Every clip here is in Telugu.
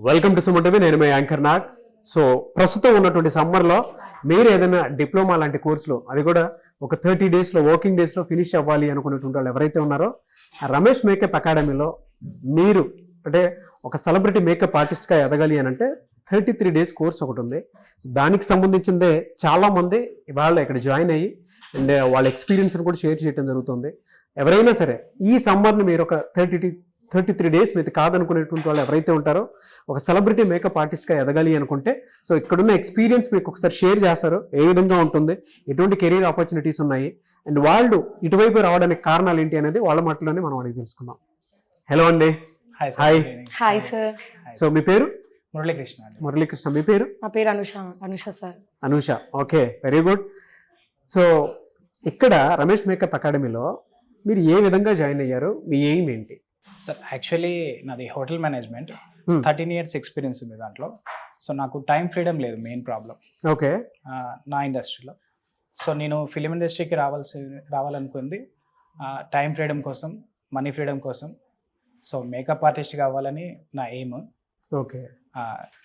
Welcome to Suman TV. నేను మీ యాంకర్ నాగ్. సో ప్రస్తుతం ఉన్నటువంటి సమ్మర్లో మీరు ఏదైనా డిప్లొమా లాంటి కోర్సులో, అది కూడా ఒక 30 డేస్లో వర్కింగ్ డేస్లో ఫినిష్ అవ్వాలి అనుకునేటువంటి వాళ్ళు ఎవరైతే ఉన్నారో, ఆ రమేష్ మేకప్ అకాడమీలో మీరు అంటే ఒక సెలబ్రిటీ మేకప్ ఆర్టిస్ట్గా ఎదగాలి అని అంటే 33 డేస్ కోర్స్ ఒకటి ఉంది. సో దానికి సంబంధించిందే చాలామంది ఇవాళ ఇక్కడ జాయిన్ అయ్యి అండ్ వాళ్ళ ఎక్స్పీరియన్స్ని కూడా షేర్ చేయడం జరుగుతుంది. ఎవరైనా సరే ఈ సమ్మర్ని మీరు ఒక 33 డేస్ మీద కాదనుకునేటువంటి వాళ్ళు ఎవరైతే ఉంటారో, ఒక సెలబ్రిటీ మేకప్ ఆర్టిస్ట్గా ఎదగాలి అనుకుంటే, సో ఇక్కడున్న ఎక్స్పీరియన్స్ మీకు ఒకసారి షేర్ చేస్తారు. ఏ విధంగా ఉంటుంది, ఎటువంటి కెరీర్ ఆపర్చునిటీస్ ఉన్నాయి, అండ్ వాళ్ళు ఇటువైపు రావడానికి కారణాలు ఏంటి అనేది వాళ్ళ మాటలోనే మనం అడిగి తెలుసుకుందాం. హలో అండి. హాయ్. Hi sir. సో మీ పేరు? మురళీకృష్ణ. మురళీకృష్ణ. మీ పేరు? నా పేరు Anusha sir. Anusha. Okay, very good. So ఇక్కడ రమేష్ మేకప్ అకాడమీలో మీరు ఏ విధంగా జాయిన్ అయ్యారు, మీ ఎయిమ్ ఏంటి? సార్ యాక్చువల్లీ నాది హోటల్ మేనేజ్మెంట్, 13 years ఎక్స్పీరియన్స్ ఉంది దాంట్లో. సో నాకు టైం ఫ్రీడమ్ లేదు, మెయిన్ ప్రాబ్లం ఓకే నా ఇండస్ట్రీలో. సో నేను ఫిలిం ఇండస్ట్రీకి రావాలనుకుంది టైం ఫ్రీడమ్ కోసం, మనీ ఫ్రీడమ్ కోసం. సో మేకప్ ఆర్టిస్ట్ కావాలని నా aim. Okay.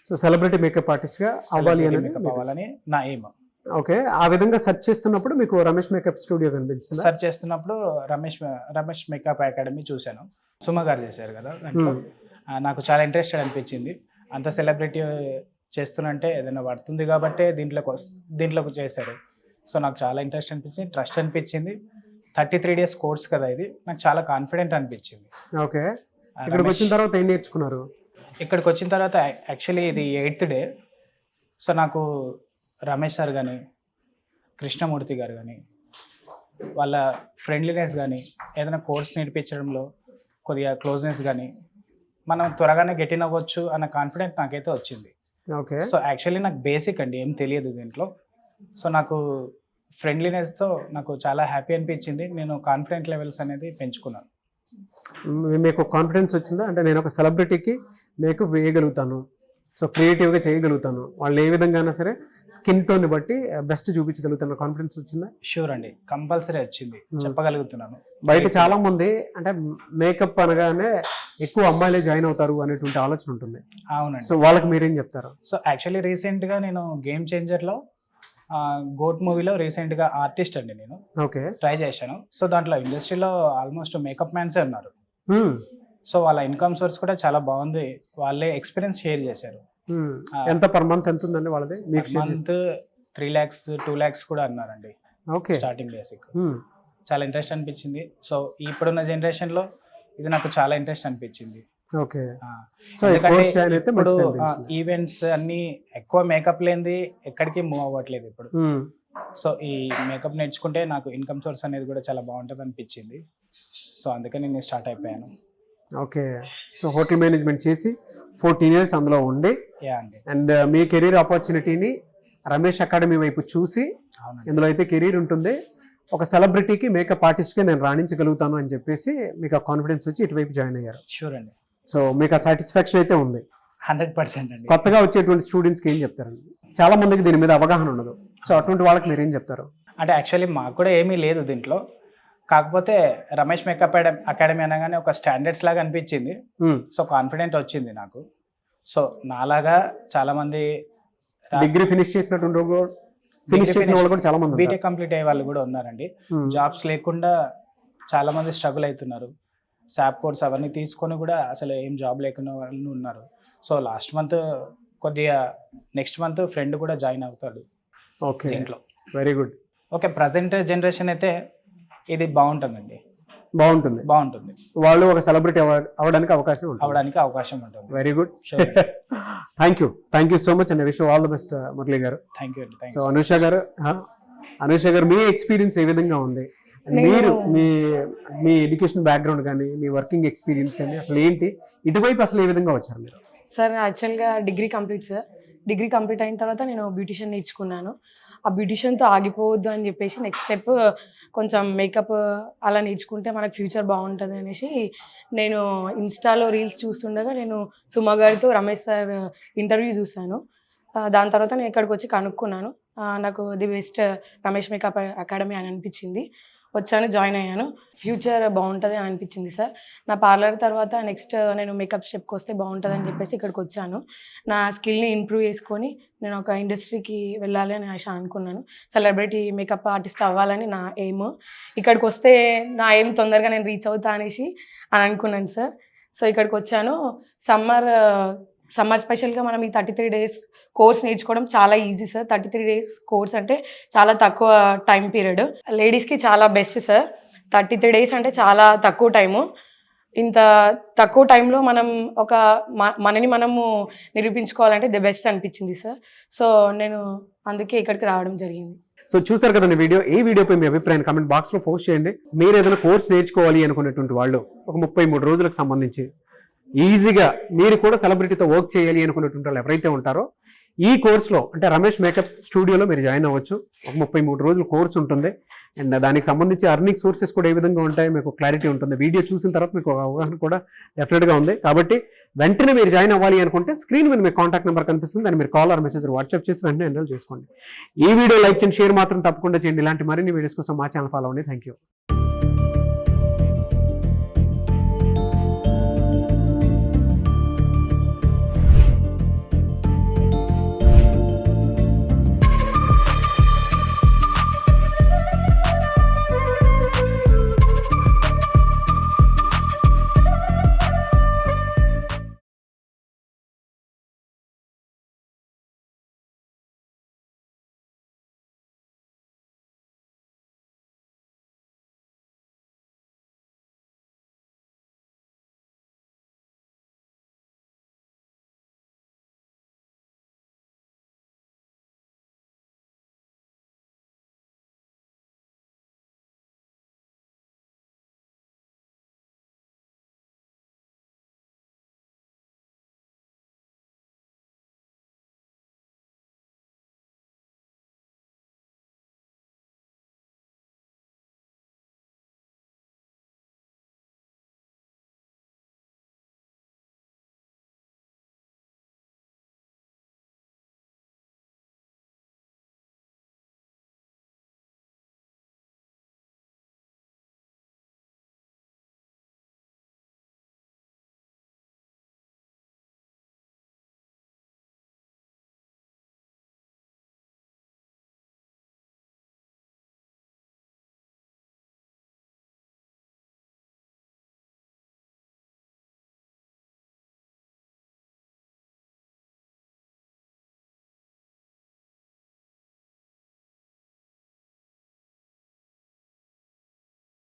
So celebrity makeup ఆర్టిస్ట్గా అవ్వాలి అనేది మేకప్ అవ్వాలని నా ఎయిమ్. ఓకే. ఆ విధంగా సెర్చ్ చేస్తున్నప్పుడు మీకు రమేష్ మేకప్ స్టూడియో కనిపించింది. సెర్చ్ చేస్తున్నప్పుడు రమేష్ మేకప్ అకాడమీ చూశాను. సుమ గారు చేశారు కదా దాంట్లో. నాకు చాలా ఇంట్రెస్టెడ్ అనిపించింది. అంత సెలబ్రిటీ చేస్తున్నంటే ఏదైనా పడుతుంది కాబట్టి దీంట్లోకి చేశారు. సో నాకు చాలా ఇంట్రెస్ట్ అనిపించింది, ట్రస్ట్ అనిపించింది. 33 days కోర్స్ కదా ఇది, నాకు చాలా కాన్ఫిడెంట్ అనిపించింది. ఓకే. ఇక్కడికి వచ్చిన తర్వాత ఏం నేర్చుకున్నారు? ఇక్కడికి వచ్చిన తర్వాత యాక్చువల్లీ ఇది 8th day. సో నాకు రమేష్ సార్ కానీ, కృష్ణమూర్తి గారు కానీ, వాళ్ళ ఫ్రెండ్లీనెస్ కానీ, ఏదైనా కోర్స్ నేర్పించడంలో కొద్దిగా క్లోజ్నెస్ కానీ, మనం త్వరగానే గెట్ ఇన్ అవ్వచ్చు అన్న కాన్ఫిడెంట్ నాకైతే వచ్చింది. ఓకే. సో యాక్చువల్లీ నాకు బేసిక్ అండి, ఏం తెలియదు దీంట్లో. సో నాకు ఫ్రెండ్లీనెస్తో నాకు చాలా హ్యాపీ అనిపించింది. నేను కాన్ఫిడెంట్ లెవెల్స్ అనేది పెంచుకున్నాను. మీకు కాన్ఫిడెన్స్ వచ్చిందా? అంటే నేను ఒక సెలబ్రిటీకి మేకప్ వేయగలుగుతాను, సో క్రియేటివ్గా చేయగలుగుతాను, వాళ్ళు ఏ విధంగా అయినా సరే స్కిన్ టోన్ని బట్టి బెస్ట్ చూపించగలుగుతాను, కాన్ఫిడెన్స్ వచ్చిందా? షూర్ అండి, కంపల్సరీ వచ్చింది, చెప్పగలుగుతున్నాను. బయట చాలా మంది అంటే మేకప్ అనగానే ఎక్కువ అమ్మాయిలే జాయిన్ అవుతారు అనేటువంటి ఆలోచన ఉంటుంది. అవునండి. సో వాళ్ళకి మీరేం చెప్తారు? సో యాక్చువల్లీ రీసెంట్గా నేను గేమ్ చేంజర్లో గోట్ మూవీలో రీసెంట్గా ఆర్టిస్ట్ అండి నేను. ఓకే. ట్రై చేశాను. సో దాంట్లో ఇండస్ట్రీలో ఆల్మోస్ట్ మేకప్ మ్యాన్సే ఉన్నారు. సో వాళ్ళ ఇన్కమ్ సోర్స్ కూడా చాలా బాగుంది. వాళ్ళే ఎక్స్పీరియన్స్ షేర్ చేశారు. ఎంత పర్ మంత్ ఎంత ఉందండి వాళ్ళది? మంత్ 3 lakhs 2 lakhs కూడా అన్నారండి. ఓకే. Starting basic. చాలా ఇంట్రెస్ట్ అనిపించింది. సో ఇప్పుడున్న జనరేషన్లో ఇది నాకు చాలా ఇంట్రెస్ట్ అనిపించింది. ఓకే. సో ఇప్పుడు ఈవెంట్స్ అన్ని ఎక్కువ మేకప్ లేనిది ఎక్కడికి మూవ్ అవ్వట్లేదు ఇప్పుడు. సో ఈ మేకప్ నేర్చుకుంటే నాకు ఇన్కమ్ సోర్స్ అనేది కూడా చాలా బాగుంటుంది అనిపించింది. సో అందుకని నేను స్టార్ట్ అయిపోయాను. ఓకే. సో హోటల్ మేనేజ్మెంట్ చేసి 14 years అందులో ఉండి అండ్ మీ కెరీర్ ఆపర్చునిటీని రమేష్ అకాడమీ వైపు చూసి, ఇందులో అయితే కెరీర్ ఉంటుంది, ఒక సెలబ్రిటీకి మేకప్ ఆర్టిస్ట్గా నేను రాణించగలుగుతాను అని చెప్పేసి మీకు ఆ కాన్ఫిడెన్స్ వచ్చి ఇటువైపు జాయిన్ అయ్యారు. షూర్ అండి. సో మీకు ఆ సాటిస్ఫాక్షన్ అయితే ఉంది. 100% అండి. కొత్తగా వచ్చేటువంటి స్టూడెంట్స్కి ఏం చెప్తారండి? చాలా మందికి దీని మీద అవగాహన ఉండదు. సో అటువంటి వాళ్ళకి మీరు ఏం చెప్తారు? అంటే యాక్చువల్లీ మాకు కూడా ఏమీ లేదు దీంట్లో. కాకపోతే రమేష్ మేకప్ అకాడమీ అనగానే ఒక స్టాండర్డ్స్ లాగా అనిపించింది. సో కాన్ఫిడెంట్ వచ్చింది నాకు. సో నాలాగా చాలా మంది డిగ్రీ ఫినిష్ చేసిన వాళ్ళు కూడా చాలా మంది, బీటెక్ కంప్లీట్ అయ్యే వాళ్ళు కూడా ఉన్నారండి. జాబ్స్ లేకుండా చాలా మంది స్ట్రగుల్ అవుతున్నారు. శాప్ కోర్స్ అవన్నీ తీసుకొని కూడా అసలు ఏం జాబ్ లేకుండా వాళ్ళు ఉన్నారు. సో లాస్ట్ మంత్ కొద్దిగా నెక్స్ట్ మంత్ ఫ్రెండ్ కూడా జాయిన్ అవుతాడు. ఓకే. దీంట్లో very good. Okay. Present generation అయితే ఇది బాగుంటుందండి. బాగుంటుంది. వాళ్ళు ఒక సెలబ్రిటీ అవడానికి అవకాశం ఉంటుంది. Very good. Thank you so much and wish all the best Murali గారు. Thank you. సో అనుష గారు మీ ఎక్స్పీరియన్స్ ఏ విధంగా ఉంది? మీరు మీ ఎడ్యుకేషన్ బ్యాక్గ్రౌండ్ కానీ, మీ వర్కింగ్ ఎక్స్పీరియన్స్ కానీ అసలు ఏంటి, ఇటువైపు అసలు ఏ విధంగా వచ్చారు మీరు? సార్ యాక్చువల్గా డిగ్రీ కంప్లీట్ అయిన తర్వాత నేను బ్యూటిషియన్ నేర్చుకున్నాను. ఆ బ్యూటిషియన్తో ఆగిపోవద్దు అని చెప్పేసి నెక్స్ట్ స్టెప్ కొంచెం మేకప్ అలా నేర్చుకుంటే మనకు ఫ్యూచర్ బాగుంటుంది అనేసి నేను ఇన్స్టాలో రీల్స్ చూస్తుండగా నేను సుమ గారితో రమేష్ సార్ ఇంటర్వ్యూ చూశాను. దాని తర్వాత నేను ఇక్కడికి వచ్చి కనుక్కున్నాను. నాకు the best Ramesh makeup academy అని అనిపించింది. వచ్చాను, జాయిన్ అయ్యాను. ఫ్యూచర్ బాగుంటుంది అని అనిపించింది సార్. నా పార్లర్ తర్వాత నెక్స్ట్ నేను మేకప్ స్టెప్కి వస్తే బాగుంటుంది అని చెప్పేసి ఇక్కడికి వచ్చాను. నా స్కిల్ని ఇంప్రూవ్ చేసుకొని నేను ఒక ఇండస్ట్రీకి వెళ్ళాలి అని ఆశ అనుకున్నాను. సెలబ్రిటీ మేకప్ ఆర్టిస్ట్ అవ్వాలని నా ఎయిమ్. ఇక్కడికి వస్తే నా ఎయిమ్ తొందరగా నేను రీచ్ అవుతా అనేసి అని అనుకున్నాను సార్. సో ఇక్కడికి వచ్చాను. సమ్మర్ స్పెషల్గా మనం ఈ 33 days కోర్స్ నేర్చుకోవడం చాలా ఈజీ సార్. 33 days కోర్స్ అంటే చాలా తక్కువ టైం పీరియడ్. లేడీస్కి చాలా బెస్ట్ సార్. 33 days అంటే చాలా తక్కువ టైము. ఇంత తక్కువ టైంలో మనం మనని మనము నిరూపించుకోవాలంటే ది బెస్ట్ అనిపించింది సార్. సో నేను అందుకే ఇక్కడికి రావడం జరిగింది. సో చూసారు కదండి వీడియో. ఈ వీడియోపై మీ అభిప్రాయాన్ని కామెంట్ బాక్స్లో పోస్ట్ చేయండి. మీరు ఏదైనా కోర్స్ నేర్చుకోవాలి అనుకునేటువంటి వాళ్ళు ఒక 33 రోజులకు సంబంధించి ఈజీగా మీరు కూడా సెలబ్రిటీతో వర్క్ చేయాలి అనుకునేటువంటి వాళ్ళు ఎవరైతే ఉంటారో ఈ కోర్సులో అంటే రమేష్ మేకప్ స్టూడియోలో మీరు జాయిన్ అవ్వచ్చు. ఒక 33 రోజుల కోర్స్ ఉంటుంది. అండ్ దానికి సంబంధించి అర్నింగ్ సోర్సెస్ కూడా ఏ విధంగా ఉంటాయి మీకు క్లారిటీ ఉంటుంది. వీడియో చూసిన తర్వాత మీకు ఒక అవగాహన కూడా డెఫినెట్గా ఉంది. కాబట్టి వెంటనే మీరు జాయిన్ అవ్వాలి అనుకుంటే స్క్రీన్ మీద మీకు కాంటాక్ట్ నెంబర్ కనిపిస్తుంది. దాన్ని మీరు కాల్ ఆర్ మెసేజ్ వాట్సాప్ చేసి వెంటనే ఎన్రోల్ చేసుకోండి. ఈ వీడియో లైక్ చేయండి, షేర్ మాత్రం తప్పకుండా చేయండి. ఇలాంటి మరిన్ని వీడియోస్ కోసం మా ఛానల్ ఫాలో అవ్వండి. Thank you.